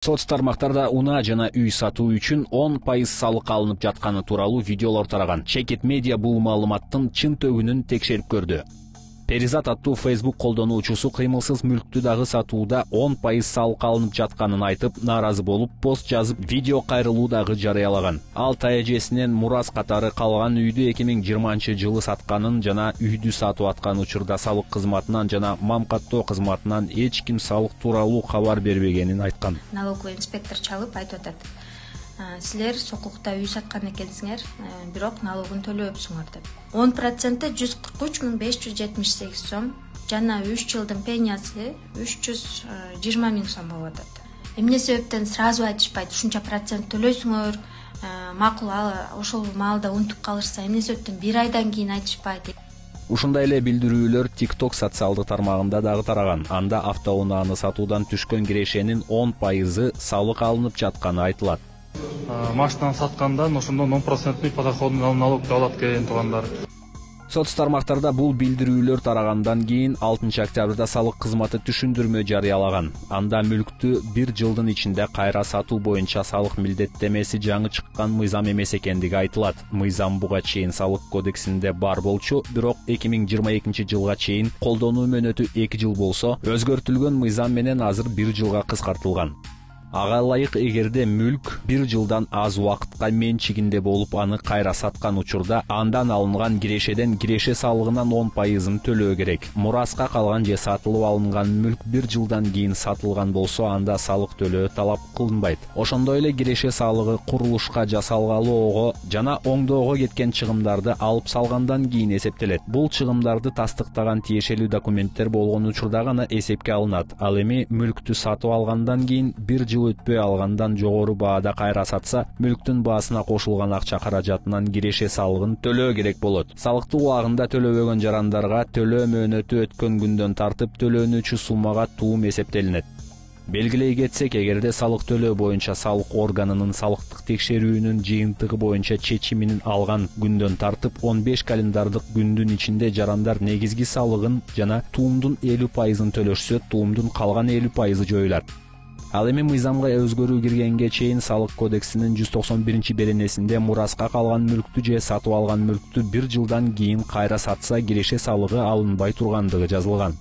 Соц тармактарда унаа жана үй сатуу үчүн 10% салык алынып жатканы тууралуу видеолор тараган. Чекит медиа бул маалыматтын чын төгүнүн текшерип көрдү. Перизат аттуу Facebook колдонуучусу кыймылсыз мүлктү дагы сатууда 10% салык алынып жатканын айтып, нааразы болуп, пост жазып, видео кайрылуу дагы жарыялаган. Ал таяжесинен мурас катары калган үйдү 2020-жылы сатканын жана үйдү сатып аткан учурда салык кызматынан жана мамкаттоо кызматынан эч ким салык тууралуу кабар бербегенин айткан. Налоговый инспектор чалып айтып атат. Силер сокулукта үй саткан экенсиңер, бирок налогун төлөбөпсүңөр деп. 10% 143.578 сом жана 3 жылдын пениясы 320 000 сом болуп атат. Эмне себептен сразу айтышпайт, ушунча процент төлөйсүңөр, макул ошол маалда унутуп калышса, эмне себептен 1 айдан кийин айтышпайт. Ушундай эле билдирүүлөр TikTok социалдык тармагында дагы тараган. Анда автоунааны сатуудан түшкөн кирешенин 10% салык алынып жатканы айтылат. Машинаны саткандан ошондон 10% подоходный налог алат экен туугандар. Соц тармактарда бул билдирүүлөр тарагандан кийин 6 октябрда салык кызматы түшүндүрмө жарыялаган. Анда мүлктү 1 жылдын ичинде кайра сатуу боюнча салык милдеттемеси жаңы чыккан мыйзам эмес экендиги айтылат. Мыйзам буга чейин салык кодексинде бар болчу, бирок 2022-жылга чейин колдонуу мөөнөтү 2 жыл болсо, өзгөртүлгөн мыйзам менен азыр 1 жылга кыскартылган. Ага ылайык эгерде мүлк 1 жылдан аз убакытка менчигинде болуп аны кайра саткан учурда андан алынган кирешеден киреше салыгынан 10%ын төлөө керек. Мураска калган же сатылып алынган мүлк 1 жылдан кийин сатылган болсо анда салык төлөө талап кылынбайт. Ошондой эле киреше салыгы курулушка жасалгалоого жана оңдоого кеткен чыгымдарды алып салгандан кийин эсептелет. Бул чыгымдарды тастыктаган тиешелүү документтер болгон учурда гана эсепке алынат. Ал эми мүлктү сатып алгандан кийин 1 жыл өтпөй алгандан жогору баада кайра сатса, мүлктүн баасына кошулган акча каражатынан киреше салыгын төлөө керек болот. Салыкты убагында төлөбөгөн жарандарга төлөө мөөнөтү өткөн күндөн тартып төлөнүүчү суммага туум эсептелинет. Белгилей кетсек, эгерде салык төлөө боюнча салык органынын салыктык текшерүүнүн жыйынтыгы боюнча чечимин алган күндөн тартып 15 календардык күндүн ичинде жарандар негизги салыгын жана туумдун 50%ын төлөшсө, туумдун калган 50%ы жоюлат. Ал эми мыйзамга өзгөрүү киргенге чейин салык кодексинин 191-беренесинде мураска калган мүлктү же сатып алган мүлктү 1 жылдан кийин кайра сатса, киреше салыгы алынбай тургандыгы жазылган.